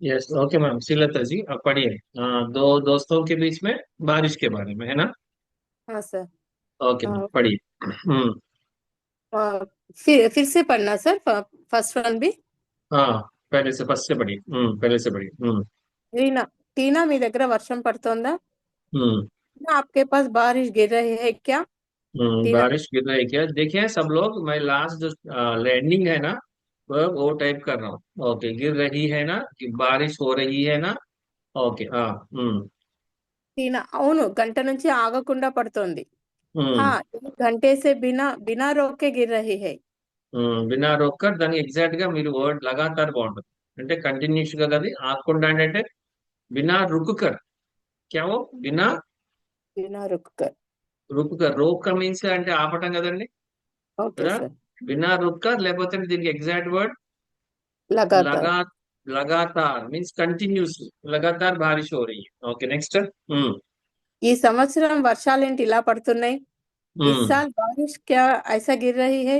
Yes, okay ma'am, Srilata जी आप पढ़िए। दो दोस्तों के बीच में बारिश के बारे में है ना। हाँ सर। ओके मैम, अ, पढ़िए। अ, फिर से पढ़ना सर, फर्स्ट वन भी। हाँ, पहले से फर्स्ट से पढ़िए। पहले से पढ़िए। टीना, टीना మీ దగ్గర వర్షం పడుతోందా? हम्म टीना, आपके पास बारिश गिर रही है क्या? टीना। बारिश गिर रही है क्या, देखिए सब लोग, मैं लास्ट जो लैंडिंग है ना, वो टाइप कर रहा हूँ। ओके, गिर रही है ना कि बारिश हो रही है ना। ओके, हाँ। टीना, అవును గంట నుంచి ఆగకుండా పడుతోంది. हम्म हाँ, एक घंटे से बिना बिना रोक के गिर रही है. బినా రోక్కర్ దానికి ఎగ్జాక్ట్ గా మీరు వర్డ్ లగాతార్ బాగుంటుంది. అంటే కంటిన్యూస్ గా కదా, ఆకుండా అంటే బినా రుకుకర్. క్యావో బినా बिना रुक कर. రుకుకర్, రోక్క మీన్స్ అంటే ఆపటం కదండి, ओके కదా. सर. బినా రుక్కర్ లేకపోతే దీనికి ఎగ్జాక్ట్ వర్డ్ लगातार. लगा लगातार मीन्स कंटिन्यूस, लगातार बारिश हो रही है। Okay, next. ఈ సంవత్సరం వర్షాలేంటి ఇలా పడుతున్నాయి? इस हम्म साल बारिश क्या ऐसा गिर रही है?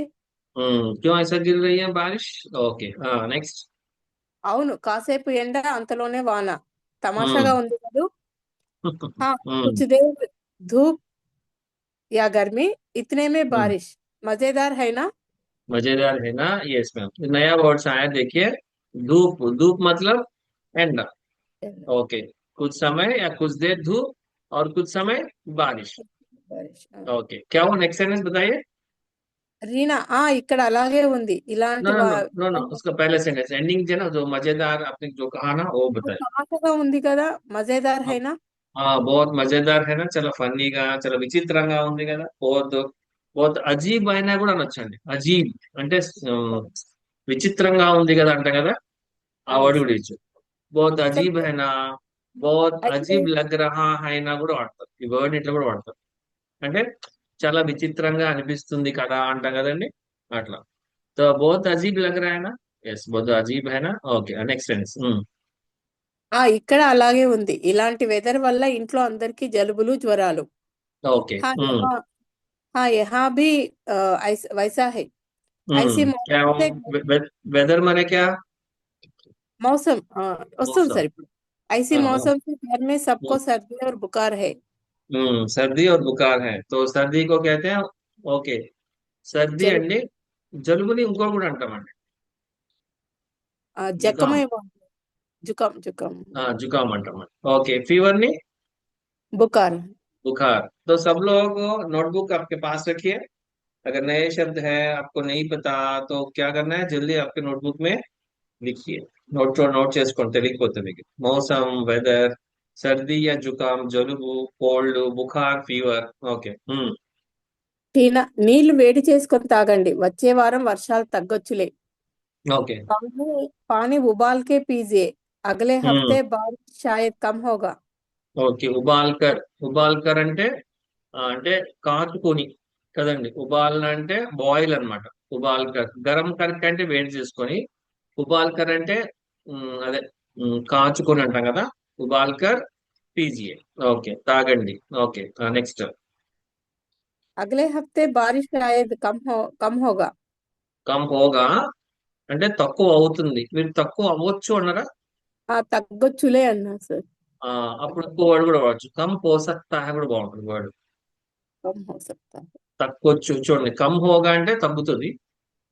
क्यों ऐसा गिर रही है बारिश। ओके, हाँ, नेक्स्ट। అవును, కాసేపు ఎండ అంతలోనే వాన. తమాషాగా हम्म ఉంది కదూ. हाँ, हम्म कुछ देर धूप या गर्मी, इतने में हम्म बारिश. मजेदार है ना? मजेदार है ना, यस मैम, नया वर्ड्स आया देखिए। धूप, धूप मतलब एंड। ओके, कुछ समय या कुछ देर धूप और कुछ समय बारिश। बारिश, हाँ. ओके, क्या वो नेक्स्ट सेंटेंस बताइए। రీనా, ఇక్కడ అలాగే ఉంది नो ఇలాంటి नो नो नो नो, उसका पहले सेंटेंस एंडिंग जो ना, जो मजेदार आपने जो कहा ना, वो बताए। తమాషాగా ఉంది కదా, మజేదార్ हाँ హైనా. हाँ, बहुत मजेदार है ना, चलो फनीगा, चलो విచిత్రంగా ఉంది కదా, बहुत बहुत అజీబ్ అయినా కూడా అనొచ్చండి. అజీబ్ అంటే విచిత్రంగా ఉంది కదా అంట కదా, ఆ వర్డ్ కూడా ఇచ్చు. बहुत अजीब है ना, बहुत అయితే अजीब लग रहा है ना కూడా వాడతారు. ఈ వర్డ్ ఇట్లా కూడా వాడతారు. అంటే చాలా విచిత్రంగా అనిపిస్తుంది కదా అంటాం కదండి, అట్లా. तो बहुत अजीब लग रहा है ना, यस, बहुत अजीब है ना। Okay, next sentence. ఇక్కడ అలాగే ఉంది ఇలాంటి వెదర్ వల్ల ఇంట్లో అందరికీ జలుబులు జ్వరాలు. ओके। हाँ यहाँ, हाँ यहाँ भी वैसा है. ऐसी क्या मौसम से वेदर माने क्या। मौसम वస్తుంది मौसम, सर ఇప్పుడు. ऐसी हाँ हाँ। मौसम से घर में सबको सर्दी और बुखार है. सर्दी और बुखार है, तो सर्दी को कहते हैं। ఓకే, సర్ది జలుబు, అండి. జలుబుని ఇంకో కూడా అంటామండి, జుకాం. జక్కమేమో, जुकाम जुकाम. जुकाम अंटाम। ओके, फीवर नी बुखार. बुखार। तो सब लोग नोटबुक आपके पास रखिए। अगर नए शब्द है आपको नहीं पता, तो क्या करना है, जल्दी आपके नोटबुक में लिखिए। నోట్ చేసుకోండి, తెలియకపోతే మీకు మౌసం, వెదర్, సర్ది या जुकाम, జలుబు, కోల్డ్, బుఖార్, ఫీవర్। ఓకే। టీనా, నీళ్లు వేడి చేసుకొని తాగండి, వచ్చే వారం వర్షాలు తగ్గొచ్చులే. ఓకే। पानी पानी उबाल के पीजिए, अगले हम्म हफ्ते बारिश शायद कम होगा. ఓకే, ఉబాల్కర్ అంటే అంటే కాచుకొని కదండి. ఉబాల్ అంటే బాయిల్ అన్నమాట. ఉబాల్కర్, గరం కర్క్ అంటే వేడి చేసుకొని, ఉబాల్కర్ అంటే అదే కాచుకొని అంటాం కదా. ఉబాల్కర్ పీజిए। ఓకే, తాగండి। Okay, next. अगले हफ्ते बारिश शायद कम होगा. కమ్ హోగా అంటే తక్కువ అవుతుంది, మీరు తక్కువ అవ్వచ్చు అన్నారా. తగ్గొచ్చులే అన్నా సార్. ఆ, అప్పుడు ఇంకో వర్డ్ కూడా వాడచ్చు, కమ్ హో సక్తా హై కూడా బాగుంటుంది వర్డ్. कम हो सकता है. తక్కువచ్చు చూడండి, కమ్ హోగా అంటే తగ్గుతుంది,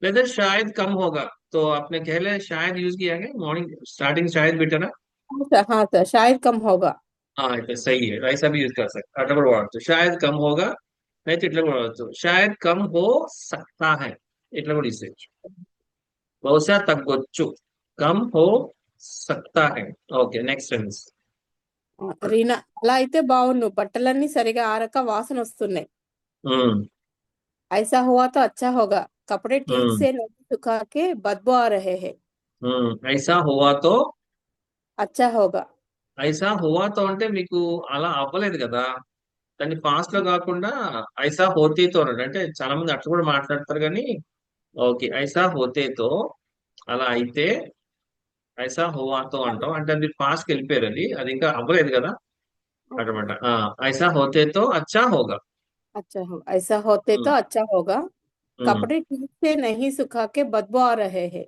లేదా शायद कम होगा। तो आपने कहले शायद यूज किया है मॉर्निंग स्टार्टिंग, शायद बेटा ना। हाँ सर, शायद कम होगा. हाँ, तो सही है, ऐसा भी यूज कर सकते, अटल కూడా వాడచ్చు, शायद कम होगा। అయితే ఇట్లా కూడా వాడచ్చు, शायद कम हो सकता है, ఇట్లా కూడా యూజ్ చేయొచ్చు, బహుశా తగ్గొచ్చు, కమ్ హో సక్తా है। Okay, next sense. రీనా, అలా అయితే బావును, బట్టలన్నీ సరిగా ఆరక వాసన వస్తున్నాయి. हम्म ऐसा हुआ तो अच्छा होगा, कपड़े ठीक हम्म से नहीं सुखा के बदबू आ रहे हैं. ऐसा हुआ तो। अच्छा होगा. ఐసా హువా తో అంటే మీకు అలా అవ్వలేదు కదా, దాన్ని పాస్ట్ లో కాకుండా ఐసా హోతేతో అన్నాడు. అంటే చాలా మంది అట్లా కూడా మాట్లాడతారు కానీ, ఓకే, ఐసా హోతేతో, అలా అయితే ఐసా హువాతో అంటాం. అంటే అది పాస్ట్ కి వెళ్ళిపోయారు, అది అది ఇంకా అవ్వలేదు కదా ओके. అన్నమాట. ఐసా హోతేతో అచ్చా హోగా। अच्छा हो, ऐसा होते तो ఉమ్, अच्छा होगा. ఉమ్, कपड़े ठीक से नहीं सुखा के बदबू आ रहे हैं.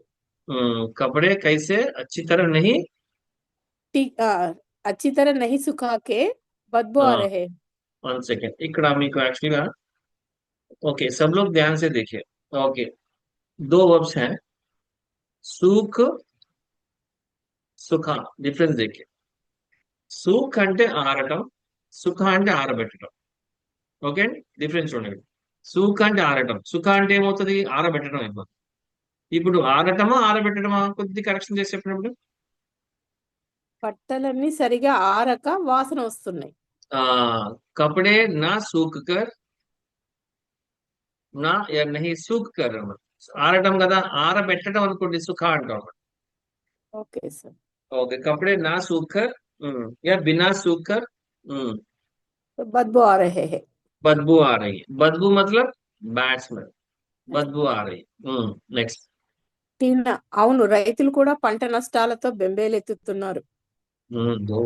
कपड़े कैसे अच्छी तरह नहीं ठीक अच्छी तरह नहीं सुखा के बदबू आ रहे हैं। 1 सेकेंड ఇక్కడ మీకు యాక్చువల్ గా ओके सब लोग ध्यान से देखिए। ओके दो वर्ब्स हैं सूख సుఖ డిఫరెన్స్ देखिए సూక్ అంటే ఆరటం సుఖ అంటే ఆరబెట్టడం ఓకే డిఫరెన్స్ చూడండి సూక్ అంటే ఆరటం సుఖ అంటే ఏమవుతుంది ఆరబెట్టడం అయిపోతుంది ఇప్పుడు ఆరటమా ఆరబెట్టడమా కొద్ది కరెక్షన్ చేసి చెప్పినప్పుడు బట్టలన్నీ సరిగా ఆరక వాసన వస్తున్నాయి। ఆ కపడే నా సూక్ కర్ నా యా నహీ సూక్ కర్ అన్నమాట ఆరటం కదా ఆరబెట్టడం అనుకోండి సుఖ అంటాం ఓకే సార్। ओके कपड़े ना सूखकर या बिना सूखकर तो बदबू आ रहे हैं। बदबू आ रही है बदबू मतलब बैड स्मेल बदबू आ रही है नेक्स्ट టీనా అవును రైతులు కూడా పంట నష్టాలతో బెంబేలెత్తుతున్నారు। दो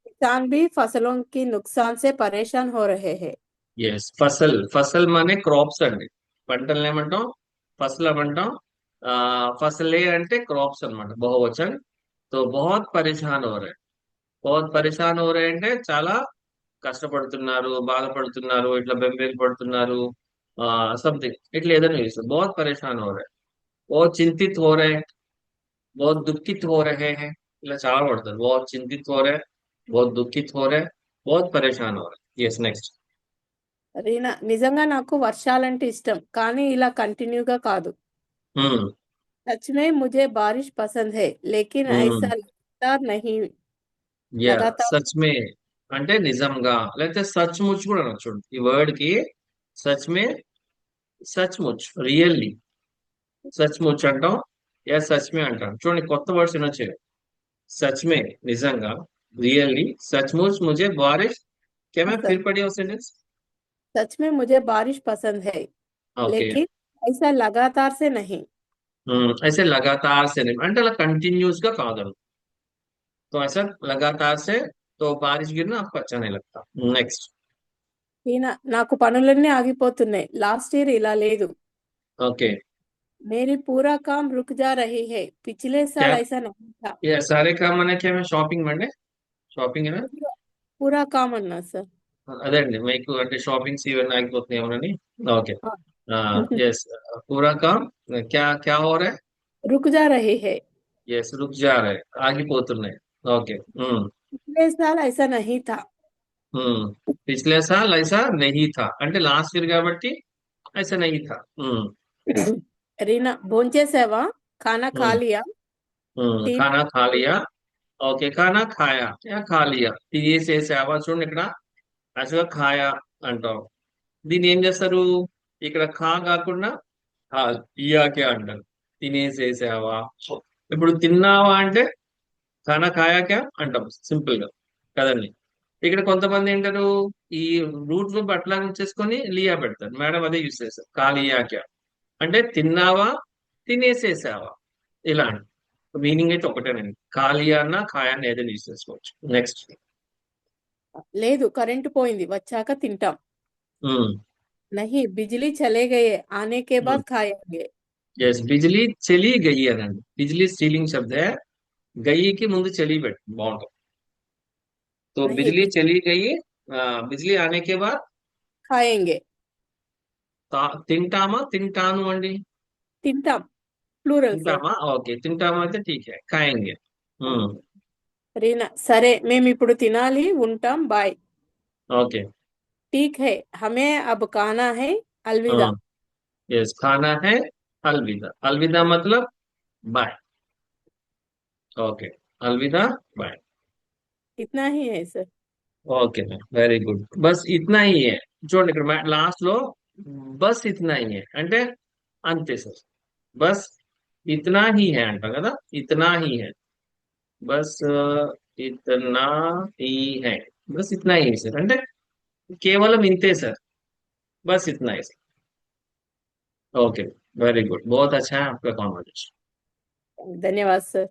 किसान भी फसलों की नुकसान से परेशान हो रहे हैं। यस फसल फसल माने क्रॉप्स అండి పంటలు ఏమంటాం ఫసల్ అంటాం ఫసలే అంటే క్రాప్స్ అన్నమాట బహువచన్ तो बहुत परेशान हो रहे हैं बहुत परेशान हो रहे అంటే చాలా కష్టపడుతున్నారు బాధపడుతున్నారు ఇట్లా బెంబేలు పడుతున్నారు సంథింగ్ ఇట్లా ఏదైనా చేస్తారు बहुत परेशान हो रहे हैं बहुत चिंतित हो रहे हैं बहुत दुखित हो रहे हैं ఇలా చాలా పడుతుంది बहुत चिंतित हो रहे हैं बहुत दुखित हो रहे हैं बहुत परेशान हो रहे हैं यस नेक्स्ट రీనా నిజంగా నాకు వర్షాలంటే ఇష్టం కానీ ఇలా కంటిన్యూగా కాదు। हम्म सच में मुझे बारिश पसंद है लेकिन ऐसा हम्म लगातार नहीं। యా लगातार సచ్ మే అంటే నిజంగా లేకపోతే సచ్ ముచ్ కూడా అనొచ్చు ఈ వర్డ్ కి సచ్ మే సచ్ ముచ్ రియల్లీ సచ్ ముచ్ అంటాం యా సచ్ మే అంటాం చూడండి కొత్త వర్డ్స్ వినొచ్చు सच में निजंगा रियली सचमुच मुझे बारिश क्या मैं फिर पसंद पढ़ी उस सेंटेंस सच में मुझे बारिश पसंद है ओके लेकिन ऐसा लगातार से नहीं। ऐसे लगातार से नहीं అంటే అలా कंटिन्यूस గా కాదు तो ऐसा लगातार से तो बारिश गिरना आपको अच्छा नहीं लगता नेक्स्ट రీనా నాకు పనులన్నీ ఆగిపోతున్నాయి లాస్ట్ ఇయర్ ఇలా లేదు। ओके मेरी पूरा काम रुक जा रही है पिछले साल क्या ऐसा नहीं था। ये सारे काम మన क्या मैं షాపింగ్ మండే షాపింగ్ ఏనా पूरा पूरा काम అన్నా సార్। అదే అండి మీకు అంటే షాపింగ్స్ ఇవన్నీ ఆగిపోతున్నాయి ఏమోనని ఓకే हाँ। यस पूरा काम क्या क्या हो रहा है रुक जा रही है यस रुक जा रहे हैं ఆగిపోతున్నాయి ఓకే पिछले साल ऐसा नहीं था। पिछले साल ऐसा नहीं था అంటే లాస్ట్ ఇయర్ కాబట్టి ऐसा नहीं था रीना భోంచేసావా खाना खा लिया టీ खाना खा लिया ఓకే खाना खाया या खा लिया తీసేసావా చూడండి ఇక్కడ యాక్చువల్గా ఖాయా అంటాం దీన్ని ఏం చేస్తారు ఇక్కడ ఖా కాకుండా ఇయాకే అంటారు తినేసేసావా ఇప్పుడు తిన్నావా అంటే ఖానా ఖాయా క్యా అంటాం సింపుల్ గా కదండి ఇక్కడ కొంతమంది ఏంటారు ఈ రూట్ వర్బ్ అట్లా ఉంచేసుకొని లియా పెడతారు మేడం అదే యూజ్ చేస్తారు కాలియా క్యా అంటే తిన్నావా తినేసేసావా ఇలా మీనింగ్ అయితే ఒకటేనండి కాలియా అన్న ఖాయా అన్న ఏదైనా యూజ్ చేసుకోవచ్చు నెక్స్ట్ లేదు కరెంటు పోయింది వచ్చాక తింటాం। हम्म नहीं बिजली चले गए आने के बाद खाएंगे। यस बिजली चली गई అనండి బిజిలీ స్టీలింగ్ శబ్ద है गई की ముందు చలి పెట్టు బాగుంటుంది तो नहीं बिजली चली गई बिजली आने के बाद खाएंगे తింటామా తింటాను అండి తింటాం ప్లూరల్ సార్। తింటామా ఓకే తింటామా అయితే ठीक है खाएंगे రీనా సరే మేము ఇప్పుడు తినాలి ఉంటాం బాయ్। ओके ठीक है हमें अब खाना है अलविदा। यस खाना है अलविदा अलविदा मतलब बाय ओके अलविदा बाय इतना ही है सर। ఓకే వెరీ గుడ్ బస్ ఇట్నా హీ హై చూడండి ఇక్కడ లాస్ట్ లో బస్ ఇట్నా హీ హై అంటే అంతే సార్ బస్ ఇతనా హీ హై అంటాం కదా ఇతనా హీ హై బస్ ఇతనా హీ హై బస్ ఇతనా హీ సార్ అంటే కేవలం ఇంతే సార్ बस इतना ही ओके वेरी गुड बहुत अच्छा है आपका कॉन्वर्जेशन धन्यवाद सर।